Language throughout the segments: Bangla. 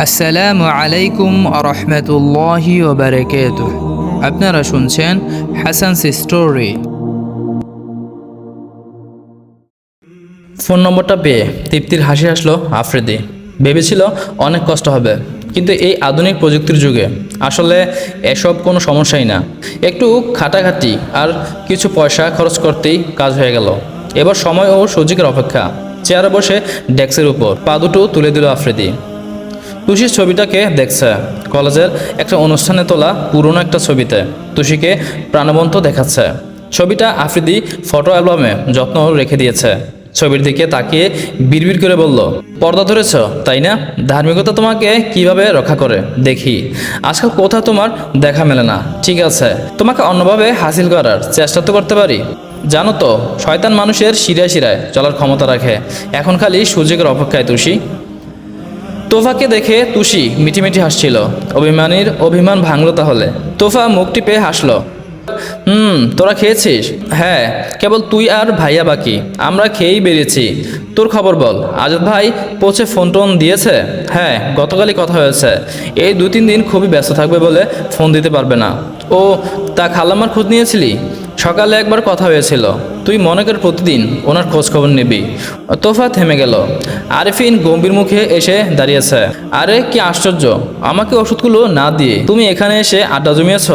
আসসালামু আলাইকুম রহমতুল্লাহি ওবারাকাতুহ। আপনারা শুনছেন হাসানস স্টোরি। ফোন নম্বরটা পেয়ে তৃপ্তির হাসি আসলো আফ্রিদি। ভেবেছিল অনেক কষ্ট হবে, কিন্তু এই আধুনিক প্রযুক্তির যুগে আসলে এসব কোনো সমস্যাই না। একটু খাটাখাটি আর কিছু পয়সা খরচ করতেই কাজ হয়ে গেল। এবার সময় ও সুযোগের অপেক্ষা। চেয়ারে বসে ডেস্কের উপর পা দুটো তুলে দিল আফ্রিদি। তুষির ছবিটাকে দেখছে, কলেজের একটা অনুষ্ঠানে তোলা পুরনো একটা ছবিতে তুষিকে প্রাণবন্ত দেখাচ্ছে। ছবিটা আফ্রিদি ফটো অ্যালবামে যত্ন রেখে দিয়েছে। ছবির দিকে তাকিয়ে বিড়বিড় করে বলল, পর্দা ধরেছ তাই না? ধার্মিকতা তোমাকে কিভাবে রক্ষা করে দেখি। আজকাল কোথাও তোমার দেখা মেলে না। ঠিক আছে, তোমাকে অন্যভাবে হাসিল করার চেষ্টা তো করতে পারি। জানো তো, শয়তান মানুষের শিরায় শিরায় চলার ক্ষমতা রাখে। এখন খালি সুযোগের অপেক্ষায় তুষি। তোফাকে দেখে তুষি মিটিমিটি হাসছিল। অভিমানীর অভিমান ভাঙল তাহলে। তোফা মুখ টিপে হাসলো। তোরা খেয়েছিস? হ্যাঁ, কেবল তুই আর ভাইয়া বাকি। আমরা খেয়েই বেরিয়েছি। তোর খবর বল। আজাদ ভাই পৌঁছে ফোন টোন দিয়েছে? হ্যাঁ, গতকালই কথা হয়েছে। এই 2-3 দিন খুবই ব্যস্ত থাকবে বলে ফোন দিতে পারবে না। ও, তা খালাম্মার খোঁজ নিয়েছিলি? সকালে একবার কথা হয়েছিল। তুই মনে কর প্রতিদিন ওনার খোঁজ খবর নিবি। তোফা থেমে গেল। আরিফিন গম্ভীর মুখে এসে দাঁড়িয়েছে। আরে কি আশ্চর্য, আমাকে ওষুধগুলো না দিয়ে তুমি এখানে এসে আড্ডা জমিয়েছ?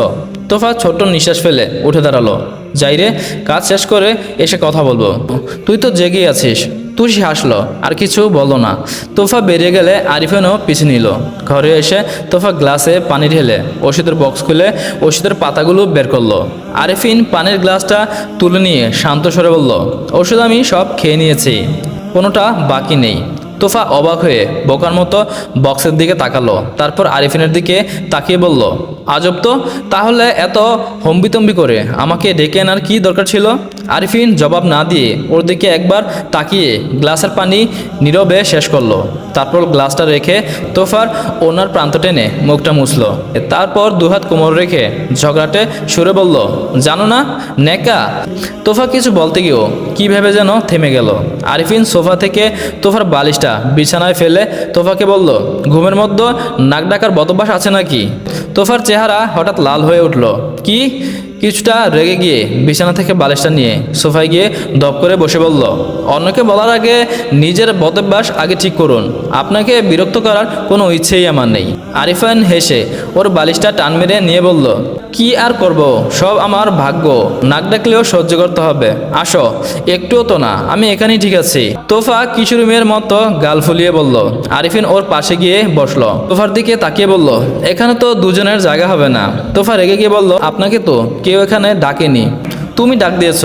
তোফা ছোট্ট নিঃশ্বাস ফেলে উঠে দাঁড়ালো। যাই রে, কাজ শেষ করে এসে কথা বলবো। তুই তো জেগেই আছিস। তুষি হাসলো, আর কিছু বলল না। তোফা বেরিয়ে গেলে আরিফিনও পিছু নিল। ঘরে এসে তোফা গ্লাসে পানি ঢেলে ওষুধের বক্স খুলে ওষুধের পাতাগুলো বের করলো। আরিফিন পানির গ্লাসটা তুলে নিয়ে শান্ত স্বরে বলল, ওষুধ আমি সব খেয়ে নিয়েছি, কোনোটা বাকি নেই। তোফা অবাক হয়ে বোকার মতো বক্সের দিকে তাকালো। তারপর আরিফিনের দিকে তাকিয়ে বলল, আজব তো, তাহলে এত হম্বিতম্বি করে আমাকে ডেকে আনার কি দরকার ছিল? আরিফিন জবাব না দিয়ে ওর দিকে একবার তাকিয়ে গ্লাসের পানি নীরবে শেষ করলো। তারপর গ্লাসটা রেখে তোফার ওনার প্রান্ত টেনে মুখটা মুছলো। তারপর দুহাত কোমর রেখে ঝগড়াটে সুরে বলল, জানো না নেকা? তোফা কিছু বলতে গিয়েও কি ভেবে যেন থেমে গেল। আরিফিন সোফা থেকে তোফার বালিশটা বিছানায় ফেলে তোফাকে বলল, ঘুমের মধ্যে নাক ডাকার বদভ্যাস আছে নাকি? তোফার চেহারা হঠাৎ লাল হয়ে উঠল। কি? কিছুটা রেগে গিয়ে বিছানা থেকে বালিশটা নিয়ে সোফায় গিয়ে দপ করে বসে বলল, অন্যকে বলার আগে নিজের বদভ্যাস আগে ঠিক করুন। আপনাকে বিরক্ত করার কোনো ইচ্ছেই আমার নেই। আরিফান হেসে ওর বালিশটা টান মেরে নিয়ে বলল, কি আর করব, সব আমার ভাগ্য। নাক ডাকলেও সহ্য করতে হবে। আসো। একটুও তো না, আমি এখানেই ঠিক আছি। তোফা কিশোরী মেয়ের মতো গাল ফুলিয়ে বলল। আরিফিন ওর পাশে গিয়ে বসলো। তোফার দিকে তাকিয়ে বলল, এখানে তো দুজনের জায়গা হবে না। তোফা রেগে গিয়ে বলল, আপনাকে তো কেউ এখানে ডাকেনি, তুমি ডাক দিয়েছ।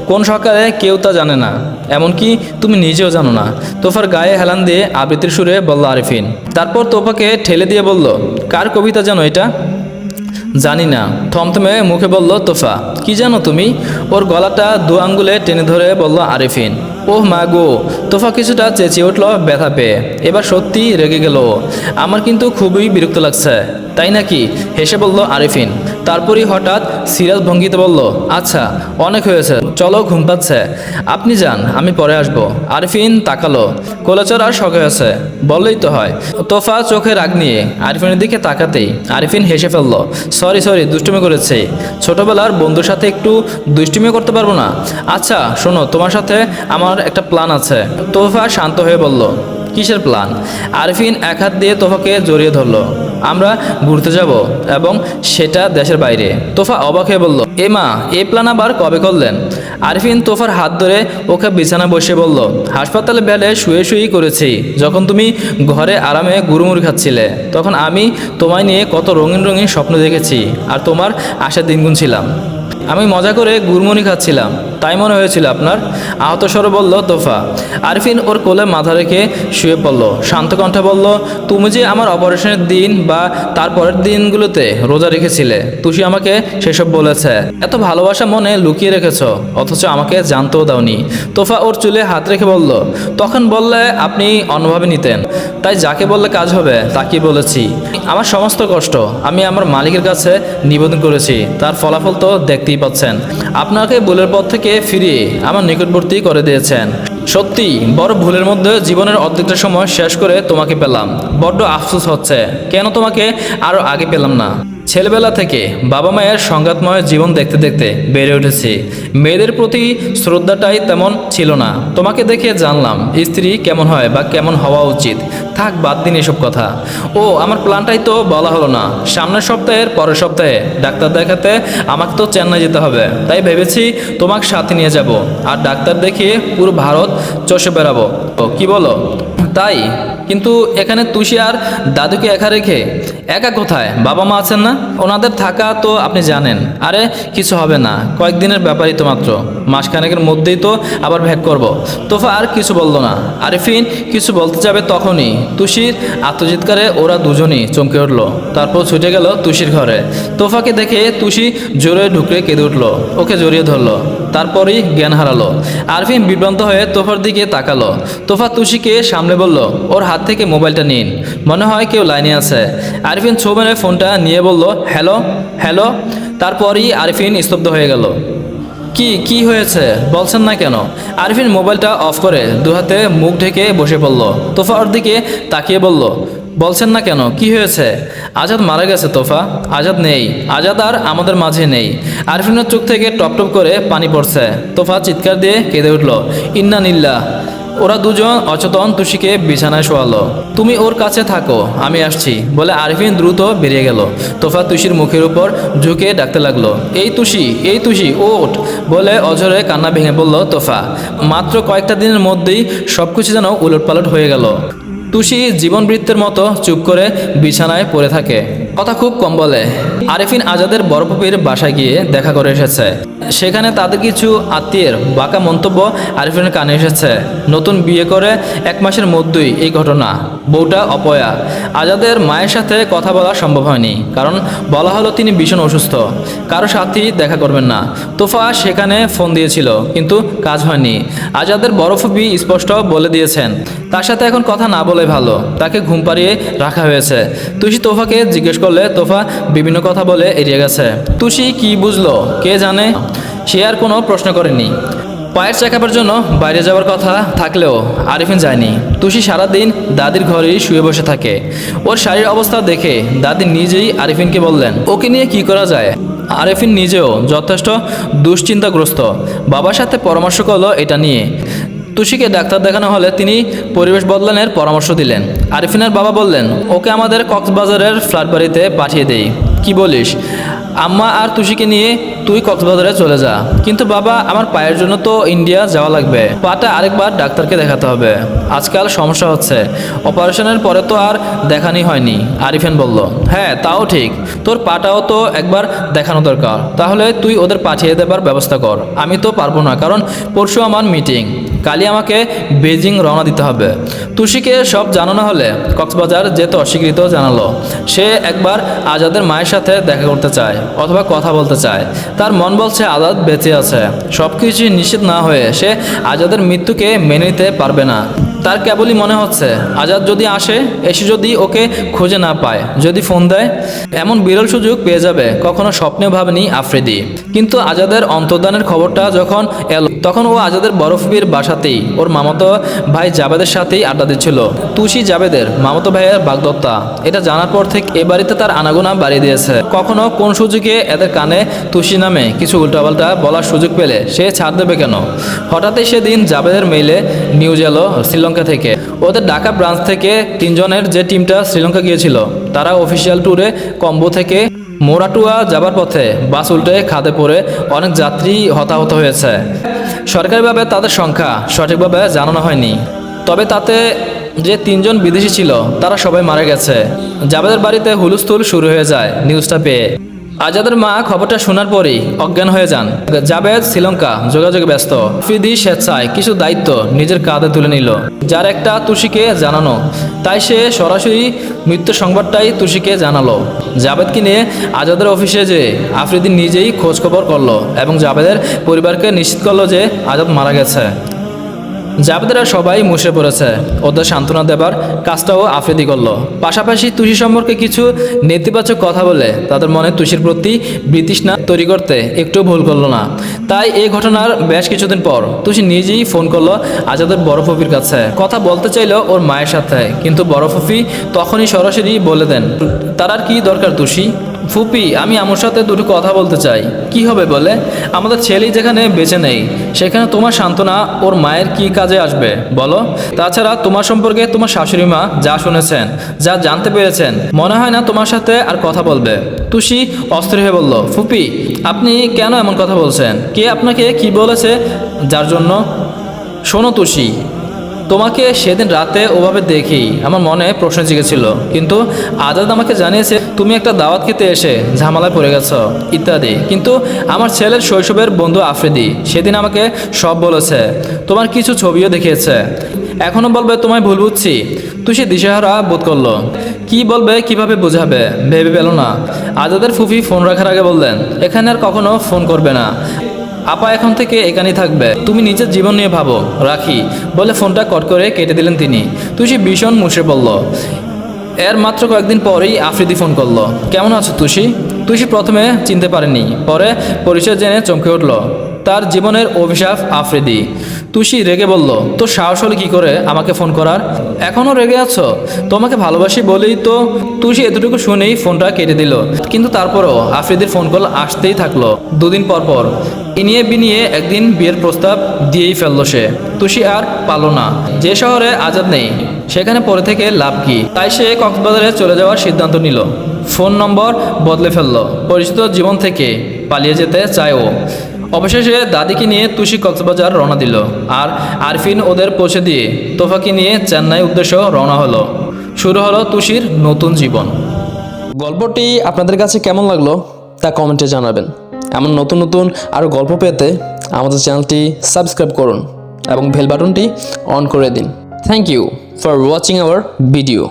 কোন সকালে কেউ তা জানে না, এমনকি তুমি নিজেও জানো না। তোফার গায়ে হেলান দিয়ে আবৃত্তির সুরে বলল আরিফিন। তারপর তোফাকে ঠেলে দিয়ে বলল, কার কবিতা জানো এটা? জানি না, থমথমে মুখে বলল তোফা। কি জানো তুমি? ওর গলাটা 2 আঙ্গুলে টেনে ধরে বলল আরিফিন। ওহ মা গো! তোফা কিছুটা চেঁচিয়ে উঠল ব্যথা পেয়ে। এবার সত্যি রেগে গেল। আমার কিন্তু খুবই বিরক্ত লাগছে। তাই নাকি? হেসে বলল আরিফিন। তারপরই হঠাৎ সিরিয়াস ভঙ্গিতে বলল, আচ্ছা অনেক হয়েছে, চলো ঘুম পাচ্ছে, আপনি যান, আমি পরে আসবো। আরিফিন তাকালো। কোলাচর আর শখ হয়েছে বললেই তো হয়। তোফা চোখে রাগ নিয়ে আরিফিনের দিকে তাকাতেই আরিফিন হেসে ফেলল। সরি, দুষ্টুমি করেছে। ছোটবেলার বন্ধুর সাথে একটু দুষ্টুমিও করতে পারবো না? আচ্ছা শোনো, তোমার সাথে আমার একটা প্ল্যান আছে। তোফা শান্ত হয়ে বলল, কিসের প্ল্যান? আরিফিন এক হাত দিয়ে তোফাকে জড়িয়ে ধরলো। আমরা ঘুরতে যাব, এবং সেটা দেশের বাইরে। তোফা অবাক হয়ে বলল, এ মা, এই প্ল্যান আবার কবে করলেন? আরিফিন তোফার হাত ধরে ওকে বিছানা বসে বলল, হাসপাতালে বেডে শুয়ে শুয়েই করেছি। যখন তুমি ঘরে আরামে গুড়মুড়ি খাচ্ছিলে, তখন আমি তোমায় নিয়ে কত রঙিন রঙিন স্বপ্ন দেখেছি, আর তোমার আশার দিন গুনছিলাম। আমি মজা করে গুড়মুড়ি খাচ্ছিলাম, তাই মনে হয়েছিল আপনার? আহত স্বরে বলল তোফা। আরিফিন ওর কোলে মাথা রেখে শুয়ে পড়ল। শান্ত কণ্ঠে বলল, তুমি যে আমার অপারেশনের দিন বা তারপরের দিনগুলোতে রোজা রেখেছিলে, তুষি আমাকে সেসব বলেছে। এত ভালোবাসা মনে লুকিয়ে রেখেছ, অথচ আমাকে জানতেও দাওনি। তোফা ওর চুলে হাত রেখে বলল, তখন বললে আপনি অন্যভাবে নিতেন, তাই যাকে বললে কাজ হবে তাকে বলেছি। আমার সমস্ত কষ্ট আমি আমার মালিকের কাছে নিবেদন করেছি, তার ফলাফল তো দেখতেই পাচ্ছেন। আপনাকে ভুলের পর থেকে আমাকে ফিরিয়ে আমার নিকটবর্তী করে দিয়েছেন। সত্যি বড় ভুলের মধ্যে জীবনের অর্ধেকটা সময় শেষ করে তোমাকে পেলাম। বড্ড আফসোস হচ্ছে, কেন তোমাকে আরও আগে পেলাম না। ছেলেবেলা থেকে বাবা মায়ের সংঘাতময় জীবন দেখতে দেখতে বেড়ে উঠেছি। মেয়েদের প্রতি শ্রদ্ধাটাই তেমন ছিল না। তোমাকে দেখে জানলাম স্ত্রী কেমন হয় বা কেমন হওয়া উচিত। থাক, বাদ দিন এসব কথা। ও আমার প্ল্যানটাই তো বলা হলো না। সামনের সপ্তাহের পরের সপ্তাহে ডাক্তার দেখাতে আমাকে তো চেন্নাই যেতে হবে। তাই ভেবেছি তোমাকে সাথে নিয়ে যাব, আর ডাক্তার দেখিয়ে পুরো ভারত চষে বেড়াবো। ও কি বলো? তাই, কিন্তু এখানে তুষি আর দাদুকে একা রেখে? একা কোথায়? বাবা মা আছেন না? ওনাদের থাকা তো আপনি জানেন। আরে কিছু হবে না, কয়েকদিনের ব্যাপারই তো মাত্র। মাসখানেকের মধ্যেই তো আবার ভ্যাক করব। তোফা আর কিছু বলল না। আরিফিন কিছু বলতে যাবে তখনই তুষির আত্মচিৎকারে ওরা দুজনই চমকে উঠল। তারপর ছুটে গেল তুষির ঘরে। তোফাকে দেখে তুষি জোরে ঢুকরে কেঁদে উঠল, ওকে জড়িয়ে ধরলো। তারপরই জ্ঞান হারালো। আরফিন বিভ্রান্ত হয়ে তোফার দিকে তাকালো। তোফা তুষিকে সামলে বলল, ওর হাত থেকে মোবাইলটা নিন, মনে হয় কেউ লাইনে আছে। আরিফিন ছো মেরে ফোনটা নিয়ে বলল, হ্যালো হ্যালো। তারপরই আরিফিন স্তব্ধ হয়ে গেল। কি হয়েছে বলছেন না কেন? আরিফিন মোবাইলটা অফ করে দু হাতে মুখ ঢেকে বসে পড়ল। তোফা ওর দিকে তাকিয়ে বলল, বলছেন না কেন, কি হয়েছে? আজাদ মারা গেছে তোফা। আজাদ নেই, আজাদ আর আমাদের মাঝে নেই। আরিফিনের চোখ থেকে টপ টপ করে পানি পড়ছে। তোফা চিৎকার দিয়ে কেঁদে উঠল, ইন্না নিল্লাহ। ওরা দুজন অচেতন তুষিকে বিছানায় শোয়ালো। তুমি ওর কাছে থাকো, আমি আসছি বলে আরিফিন দ্রুত বেরিয়ে গেল। তোফা তুষির মুখের উপর ঝুঁকে ডাকতে লাগলো, এই তুষি ওঠ বলে অঝরে কান্না ভেঙে বলল তোফা। মাত্র কয়েকটা দিনের মধ্যেই সবকিছু যেন উলটপালট হয়ে গেল। তুষি জীবনবৃত্তের মতো চুপ করে বিছানায় পড়ে থাকে, কথা খুব কম বলে। আরিফিন আজাদের বড় পুপির বাসায় গিয়ে দেখা করে এসেছে। সেখানে তাদের কিছু আত্মীয়ের বাঁকা মন্তব্য আরিফিনের কানে এসেছে। নতুন বিয়ে করে 1 মাসের মধ্যেই এই ঘটনা। বউটা অপয়া। আজাদের মায়ের সাথে কথা বলা সম্ভব হয়নি, কারণ বলা হলো তিনি ভীষণ অসুস্থ, কারো সাথেই দেখা করবেন না। তোফা সেখানে ফোন দিয়েছিল, কিন্তু কাজ হয়নি। আজাদের বড় ফুপি স্পষ্ট বলে দিয়েছেন তার সাথে এখন কথা না বলে ভালো। তাকে ঘুম পাড়িয়ে রাখা হয়েছে। তুষি তোফাকে জিজ্ঞেস করলে তোফা বিভিন্ন কথা বলে এড়িয়ে গেছে। তুষি কি বুঝলো কে জানে, সে আর কোনো প্রশ্ন করেনি। পায়ের চেকআপের জন্য বাইরে যাওয়ার কথা থাকলেও আরিফিন যায়নি। তুষি সারাদিন দাদির ঘরেই শুয়ে বসে থাকে। ওর শারীরিক অবস্থা দেখে দাদি নিজেই আরিফিনকে বললেন, ওকে নিয়ে কি করা যায়। আরিফিন নিজেও যথেষ্ট দুশ্চিন্তাগ্রস্ত। বাবার সাথে পরামর্শ করলো এটা নিয়ে। তুষিকে ডাক্তার দেখানো হলে তিনি পরিবেশ বদলানোর পরামর্শ দিলেন। আরিফিনের বাবা বললেন, ওকে আমাদের কক্সবাজারের ফ্ল্যাট বাড়িতে পাঠিয়ে দেই। কি বলিস? আম্মা আর তুষিকে নিয়ে তুই কক্সবাজারে চলে যা। কিন্তু বাবা, আমার পায়ের জন্য তো ইন্ডিয়া যাওয়া লাগবে। পাটা আরেকবার ডাক্তারকে দেখাতে হবে, আজকাল সমস্যা হচ্ছে। অপারেশনের পরে তো আর দেখানি হয়নি। আরিফিন বলল, হ্যাঁ তাও ঠিক, তোর পাটাও তো একবার দেখানো দরকার। তাহলে তুই ওদের পাঠিয়ে দেবার ব্যবস্থা কর। আমি তো পারবো না, কারণ পরশু আমার মিটিং, কালই আমাকে বেজিং রওনা দিতে হবে। তুষিকে সব জানানো হলে কক্সবাজার যেতে অস্বীকৃত জানালো। সে একবার আজাদের মায়ের সাথে দেখা করতে চায় অথবা কথা বলতে চায়। তার মন বলছে আজাদ বেঁচে আছে। সব কিছু নিশ্চিত না হয়ে সে আজাদের মৃত্যুকে মেনে নিতে পারবে না। তার কেবলই মনে হচ্ছে আজাদ যদি আসে, এসে যদি ওকে খুঁজে না পায়, যদি ফোন দেয়, এমন বিরল সুযোগ পেয়ে যাবে কখনো স্বপ্নেও ভাবেনি আফ্রিদি। কিন্তু আজাদের অন্তর্ধানের খবরটা যখন এলো, তখন ও আজাদের বরফবির বাসাতেই ওর মামাতো ভাই জাবেদের সাথেই আড্ডা দিচ্ছিল। তুষি জাবেদের মামাতো ভাইয়ের বাগদত্তা। এটা জানার পর থেকে এ বাড়িতে তার আনাগোনা বাড়িয়ে দিয়েছে। কখনো কোন সুযোগে এদের কানে তুষি নামে কিছু উল্টাপাল্টা বলার সুযোগ পেলে সে ছাড় দেবে কেন? হঠাৎই সেদিন জাবেদের মেইলে নিউজ এলো শ্রীলঙ্কা থেকে। ওদের ঢাকা ব্রাঞ্চ থেকে 3 জনের যে টিমটা শ্রীলঙ্কা গিয়েছিল, তারা অফিসিয়াল ট্যুরে কম্বো থেকে মোরাটুয়া যাবার পথে বাস উল্টে খাদে পড়ে অনেক যাত্রী হতাহত হয়েছে। সরকারিভাবে তাদের সংখ্যা সঠিকভাবে জানানো হয়নি, তবে তাতে যে 3 জন বিদেশি ছিল তারা সবাই মারা গেছে। জাবেদের বাড়িতে হুলস্থুল শুরু হয়ে যায় নিউজটা পেয়ে। আজাদের মা খবরটা শোনার পরই অজ্ঞান হয়ে যান। জাবেদ শ্রীলঙ্কা যোগাযোগে ব্যস্ত। আফ্রিদি স্বেচ্ছায় কিছু দায়িত্ব নিজের কাঁধে তুলে নিল, যার একটা তুষিকে জানানো। তাই সে সরাসরি মৃত্যু সংবাদটাই তুষিকে জানালো। জাবেদকে নিয়ে আজাদের অফিসে যে আফ্রিদি নিজেই খোঁজখবর করলো এবং জাবেদের পরিবারকে নিশ্চিত করলো যে আজাদ মারা গেছে। জাবেদারা সবাই মুষড়ে পড়েছে। ওদের সান্ত্বনা দেবার কাজটাও আফ্রিদি করলো। পাশাপাশি তুষি সম্পর্কে কিছু নেতিবাচক কথা বলে তাদের মনে তুষির প্রতি বিতৃষ্ণা তৈরি করতে একটু ভুল করলো না। তাই এই ঘটনার বেশ কিছুদিন পর তুষি নিজেই ফোন করলো আজাদের বড় ফুপির কাছে। কথা বলতে চাইলো ওর মায়ের সাথে, কিন্তু বড় ফুপি তখনই সরাসরি বলে দেন, তার আর কি দরকার তুষি? ফুপি, আমি আমার সাথে দুটো কথা বলতে চাই। কি হবে বলে? আমাদের ছেলেই যেখানে বেঁচে নেই সেখানে তোমার সান্ত্বনা ওর মায়ের কি কাজে আসবে বলো? তাছাড়া তোমার সম্পর্কে তোমার শাশুড়ি মা যা শুনেছেন, যা জানতে পেরেছেন, মনে হয় না তোমার সাথে আর কথা বলবে। তুষি অস্থির হয়ে বলল, ফুপি আপনি কেন এমন কথা বলছেন? কে আপনাকে কি বলেছে যার জন্য? শোনো তুষি, তোমাকে সেদিন রাতে ওভাবে দেখেই আমার মনে প্রশ্ন জেগেছিল, কিন্তু আজাদ আমাকে জানিয়েছে তুমি একটা দাওয়াত খেতে এসে ঝামেলায় পড়ে গেছো ইত্যাদি। কিন্তু আমার ছেলের শৈশবের বন্ধু আফ্রিদি সেদিন আমাকে সব বলেছে, তোমার কিছু ছবিও দেখিয়েছে। এখনও বলবে তোমায় ভুল বুঝছি? তুই সে দিশেহারা বোধ করলো। কি বলবে, কিভাবে বোঝাবে ভেবে পেল না। আজাদের ফুফি ফোন রাখার আগে বললেন, এখানে আর কখনো ফোন করবে না, আপা এখন থেকে এখানেই থাকবে, তুমি নিজের জীবন নিয়ে ভাবো, রাখি বলে ফোনটা কট করে কেটে দিলেন তিনি। তুষি ভীষণ মুষড়ে পড়ল। এর মাত্র কয়েকদিন পরেই আফ্রিদি ফোন করলো, কেমন আছো তুষি? তুষি প্রথমে চিনতে পারেনি, পরে পরিচয় জেনে চমকে উঠল। তার জীবনের অভিশাপ আফ্রিদি। তুষি রেগে বলল, তোর সাহস হলে কি করে আমাকে ফোন করার? এখনও রেগে আছো? তোমাকে ভালোবাসি বলেই তো। তুষি এতটুকু শুনেই ফোনটা কেটে দিল, কিন্তু তারপরও আফ্রিদির ফোন কল আসতেই থাকলো। দুদিন পর পর ইনিয়ে বিনিয়ে একদিন বিয়ের প্রস্তাব দিয়েই ফেললো সে। তুষি আর পালো না। যে শহরে আজাদ নেই সেখানে পড়ে থেকে লাভ কি? তাই সে কক্সবাজারে চলে যাওয়ার সিদ্ধান্ত নিল। ফোন নম্বর বদলে ফেললো, পরিচিত জীবন থেকে পালিয়ে যেতে চায় ও। অবশেষে দাদিকে নিয়ে তুষি কক্সবাজার রওনা দিল, আর আরফিন ওদের পৌঁছে দিয়ে তোফাকে নিয়ে চেন্নাই উদ্দেশ্য রওনা হলো। শুরু হলো তুষির নতুন জীবন। গল্পটি আপনাদের কাছে কেমন লাগলো তা কমেন্টে জানাবেন। এমন নতুন নতুন আরও গল্প পেতে আমাদের চ্যানেলটি সাবস্ক্রাইব করুন এবং বেল বাটনটি অন করে দিন। Thank you for watching our video.